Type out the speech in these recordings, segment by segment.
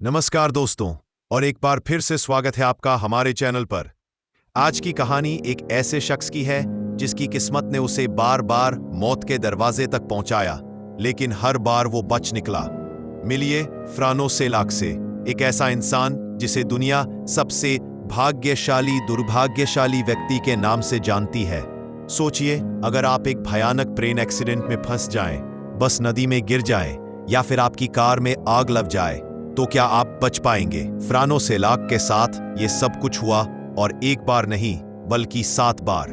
नमस्कार दोस्तों, और एक बार फिर से स्वागत है आपका हमारे चैनल पर। आज की कहानी एक ऐसे शख्स की है जिसकी किस्मत ने उसे बार बार मौत के दरवाजे तक पहुंचाया, लेकिन हर बार वो बच निकला। मिलिए फ्रानो सेलाक से, एक ऐसा इंसान जिसे दुनिया सबसे भाग्यशाली दुर्भाग्यशाली व्यक्ति के नाम से जानती है। सोचिए, अगर आप एक भयानक ट्रेन एक्सीडेंट में फंस जाएं, बस नदी में गिर जाएं, या फिर आपकी कार में आग लग जाए, तो क्या आप बच पाएंगे? फ्रानो सेलाक के साथ ये सब कुछ हुआ, और एक बार नहीं बल्कि 7 बार।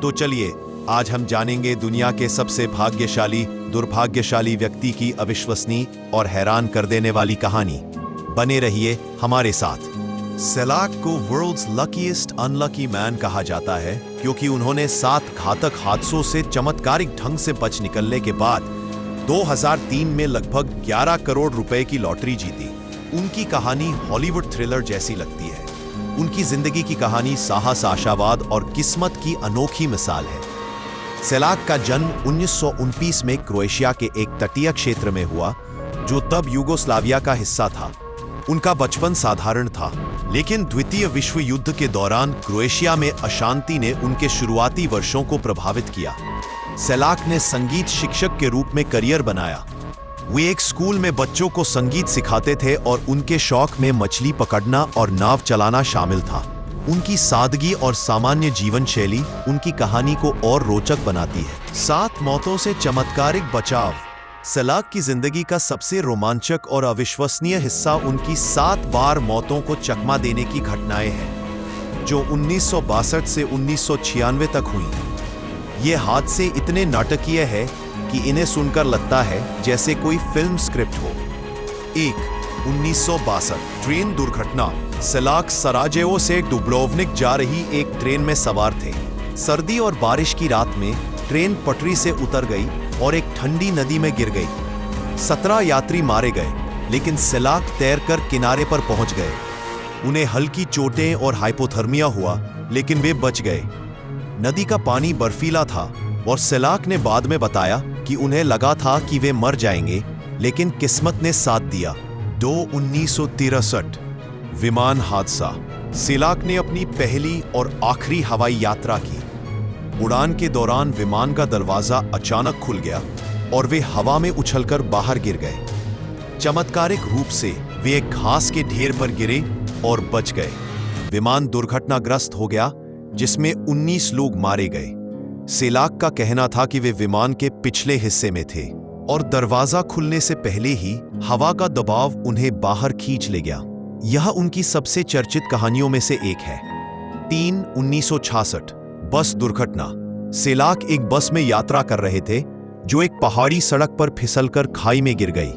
तो चलिए, आज हम जानेंगे दुनिया के सबसे भाग्यशाली दुर्भाग्यशाली व्यक्ति की अविश्वसनीय और हैरान कर देने वाली कहानी। बने रहिए हमारे साथ। सेलाक को वर्ल्ड्स लकीएस्ट अनलकी मैन कहा जाता है क्योंकि उन्होंने 7 घातक हादसों से चमत्कारिक ढंग से बच निकलने के बाद 2003 में लगभग 11 करोड़ रुपए की लॉटरी जीती। उनकी कहानी हॉलीवुड थ्रिलर जैसी लगती है। उनकी जिंदगी की कहानी साहस, आशावाद और किस्मत की अनोखी मिसाल है। सेलाक का जन्म 1929 में क्रोएशिया के एक तटीय क्षेत्र में हुआ, जो तब यूगोस्लाविया का हिस्सा था। उनका बचपन साधारण था, लेकिन द्वितीय विश्व युद्ध के दौरान क्रोएशिया में अशांति ने उनके शुरुआती वर्षों को प्रभावित किया। सेलाक ने संगीत शिक्षक के रूप में करियर बनाया। वे एक स्कूल में बच्चों को संगीत सिखाते थे और उनके शौक में मछली पकड़ना और नाव चलाना शामिल था। उनकी सादगी और सामान्य जीवन शैली उनकी कहानी को और रोचक बनाती है। 7 मौतों से चमत्कारिक बचाव। सेलाक की जिंदगी का सबसे रोमांचक और अविश्वसनीय हिस्सा उनकी 7 बार मौतों को चकमा देने की घटनाएं हैं, जो 1962 से 1996 तक हुई। ये हादसे इतने नाटकीय है कि इन्हें सुनकर लगता है जैसे कोई फिल्म स्क्रिप्ट हो। 1. 1962 ट्रेन दुर्घटना। सेलाक सराजेवो से डुब्रोवनिक जा रही एक ट्रेन में सवार थे। सर्दी और बारिश की रात में ट्रेन पटरी से उतर गई और एक ठंडी नदी में गिर गई। 17 यात्री मारे गए, लेकिन सेलाक तैरकर किनारे पर पहुंच गए। उन्हें हल्की चोटें और हाइपोथर्मिया हुआ, लेकिन वे बच गए। नदी का पानी बर्फीला था और सेलाक ने बाद में बताया कि उन्हें लगा था कि वे मर जाएंगे, लेकिन किस्मत ने साथ दिया। 2. 1963 विमान हादसा। सेलाक ने अपनी पहली और आखिरी हवाई यात्रा की। उड़ान के दौरान विमान का दरवाजा अचानक खुल गया और वे हवा में उछलकर बाहर गिर गए। चमत्कारिक रूप से वे एक घास के ढेर पर गिरे और बच गए। विमान दुर्घटनाग्रस्त हो गया, जिसमें 19 लोग मारे गए। सेलाक का कहना था कि वे विमान के पिछले हिस्से में थे और दरवाजा खुलने से पहले ही हवा का दबाव उन्हें बाहर खींच ले गया। यह उनकी सबसे चर्चित कहानियों में से एक है। 3. 1966 बस दुर्घटना। सेलाक एक बस में यात्रा कर रहे थे, जो एक पहाड़ी सड़क पर फिसलकर खाई में गिर गई।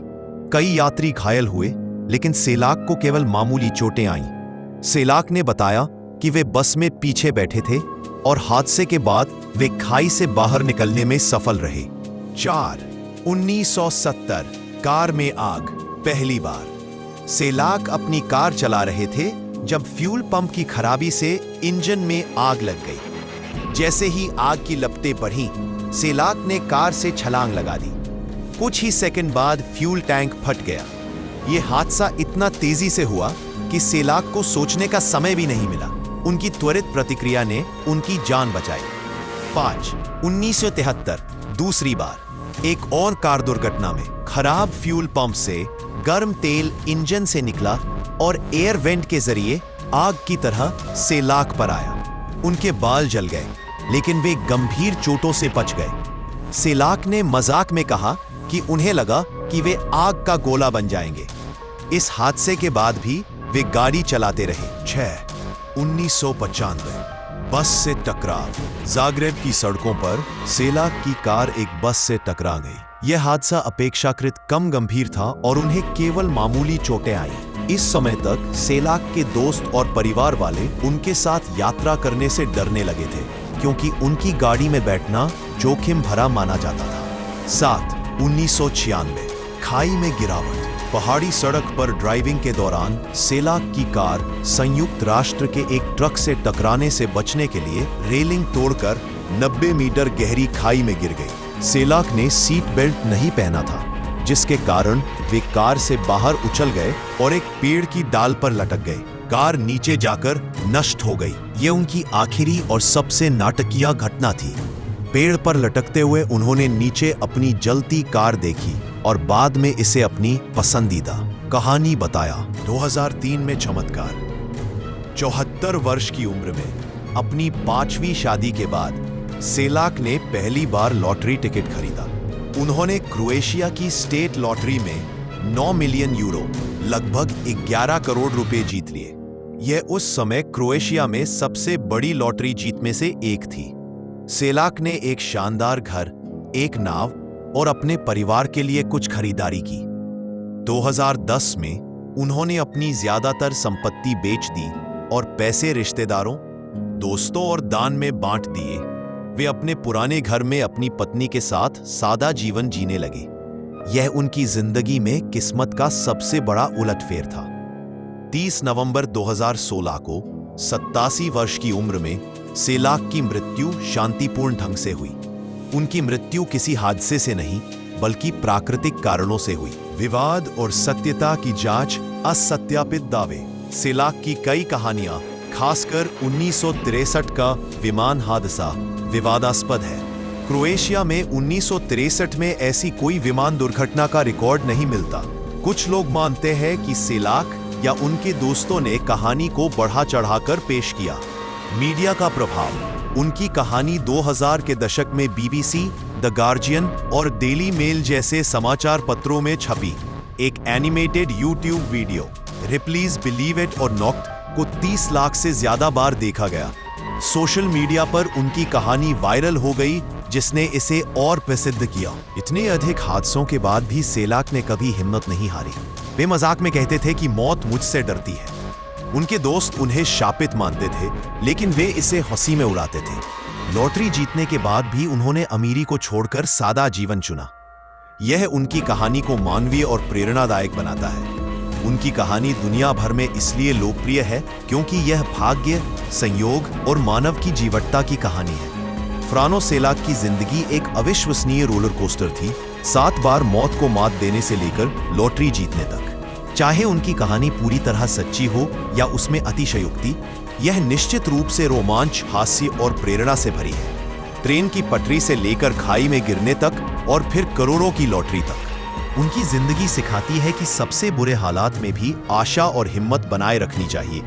कई यात्री घायल हुए, लेकिन सेलाक को केवल मामूली चोटें आईं। सेलाक ने बताया कि वे बस में पीछे बैठे थे और हादसे के बाद वे खाई से बाहर निकलने में सफल रहे। 4. 1970 कार में आग। पहली बार सेलाक अपनी कार चला रहे थे जब फ्यूल पंप की खराबी से इंजन में आग लग गई। जैसे ही आग की लपटें बढ़ीं, सेलाक ने कार से छलांग लगा दी। कुछ ही सेकंड बाद फ्यूल टैंक फट गया। यह हादसा इतना तेजी से हुआ कि सेलाक को सोचने का समय भी नहीं मिला। उनकी त्वरित प्रतिक्रिया ने उनकी जान बचाई। 5. 1973 दूसरी बार एक और कार दुर्घटना में खराब फ्यूल पंप से गर्म तेल इंजन से निकला और एयर वेंट के जरिए आग की तरह सेलाक पर आया। उनके बाल जल गए, लेकिन वे गंभीर चोटों से बच गए। सेलाक ने मजाक में कहा कि उन्हें लगा कि वे आग का गोला बन जाएंगे। इस हादसे के बाद भी वे गाड़ी चलाते रहे। 6. 1995 बस से टकराव। जाग्रेब की सड़कों पर सेलाक की कार एक बस से टकरा गई। यह हादसा अपेक्षाकृत कम गंभीर था और उन्हें केवल मामूली चोटें आईं। इस समय तक सेलाक के दोस्त और परिवार वाले उनके साथ यात्रा करने से डरने लगे थे, क्योंकि उनकी गाड़ी में बैठना जोखिम भरा माना जाता था। 7. 1996 खाई में गिरावट। पहाड़ी सड़क पर ड्राइविंग के दौरान सेलाक की कार संयुक्त राष्ट्र के एक ट्रक से टकराने से बचने के लिए रेलिंग तोड़कर 90 मीटर गहरी खाई में गिर गई। सेलाक ने सीट बेल्ट नहीं पहना था, जिसके कारण वे कार से बाहर उछल गए और एक पेड़ की डाल पर लटक गए। कार नीचे जाकर नष्ट हो गई। ये उनकी आखिरी और सबसे नाटकीय घटना थी। पेड़ पर लटकते हुए उन्होंने नीचे अपनी जलती कार देखी और बाद में इसे अपनी पसंदीदा कहानी बताया। 2003 में चमत्कार। 74 वर्ष की उम्र में अपनी 5वीं शादी के बाद सेलाक ने पहली बार लॉटरी टिकट खरीदा। उन्होंने क्रोएशिया की स्टेट लॉटरी में 9 मिलियन यूरो, लगभग 11 करोड़ रुपए जीत लिए। यह उस समय क्रोएशिया में सबसे बड़ी लॉटरी जीत में से एक थी। सेलाक ने एक शानदार घर, एक नाव और अपने परिवार के लिए कुछ खरीदारी की। 2010 में उन्होंने अपनी ज्यादातर संपत्ति बेच दी और पैसे रिश्तेदारों, दोस्तों और दान में बांट दिए। वे अपने पुराने घर में अपनी पत्नी के साथ सादा जीवन जीने लगे। यह उनकी जिंदगी में किस्मत का सबसे बड़ा उलटफेर था। 30 नवंबर 2016 को 87 वर्ष की उम्र में सेलाक की मृत्यु शांतिपूर्ण ढंग से हुई। उनकी मृत्यु किसी हादसे से नहीं, बल्कि प्राकृतिक कारणों से हुई। विवाद और सत्यता की जांच, असत्यापित दावे। सेलाक की कई कहानियां, खासकर 1963 का विमान हादसा, विवादास्पद है। क्रोएशिया में 1963 में ऐसी कोई विमान दुर्घटना का रिकॉर्ड नहीं मिलता। कुछ लोग मानते हैं कि सेलाक या उनके दोस्तों ने कहानी को बढ़ा चढ़ाकर पेश किया। मीडिया का प्रभाव। उनकी कहानी 2000 के दशक में बीबीसी, द गार्जियन और डेली मेल जैसे समाचार पत्रों में छपी। एक animated YouTube video रिप्लीज believe it और नॉक्ड को 30 लाख से ज्यादा बार देखा गया। सोशल मीडिया पर उनकी कहानी वायरल हो गई, जिसने इसे और प्रसिद्ध किया। इतने अधिक हादसों के बाद भी सेलाक ने कभी हिम्मत नहीं हारी। वे मजाक में कहते थे कि मौत मुझसे डरती है। उनके दोस्त उन्हें शापित मानते थे, लेकिन वे इसे हंसी में उड़ाते थे। लॉटरी जीतने के बाद भी उन्होंने अमीरी को छोड़कर सादा जीवन चुना। यह उनकी कहानी को मानवीय और प्रेरणादायक बनाता है। उनकी कहानी दुनिया भर में इसलिए लोकप्रिय है क्योंकि यह भाग्य, संयोग और मानव की जीवटता की कहानी है। फ्रानो सेलाक की जिंदगी एक अविश्वसनीय रोलर कोस्टर थी, 7 बार मौत को मात देने से लेकर लॉटरी जीतने तक। चाहे उनकी कहानी पूरी तरह सच्ची हो या उसमें अतिशयोक्ति, यह निश्चित रूप से रोमांच, हास्य और प्रेरणा से भरी है। ट्रेन की पटरी से लेकर खाई में गिरने तक और फिर करोड़ों की लॉटरी तक, उनकी जिंदगी सिखाती है कि सबसे बुरे हालात में भी आशा और हिम्मत बनाए रखनी चाहिए।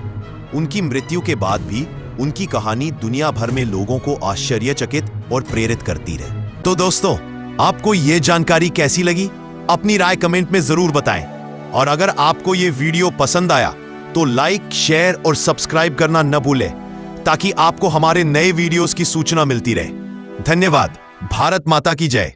उनकी मृत्यु के बाद भी उनकी कहानी दुनिया भर में लोगों को आश्चर्यचकित और प्रेरित करती रहे। तो दोस्तों, आपको यह जानकारी कैसी लगी? अपनी राय कमेंट में जरूर बताएं। और अगर आपको यह वीडियो पसंद आया तो लाइक, शेयर और सब्सक्राइब करना न भूलें, ताकि आपको हमारे नए वीडियोस की सूचना मिलती रहे। धन्यवाद। भारत माता की जय।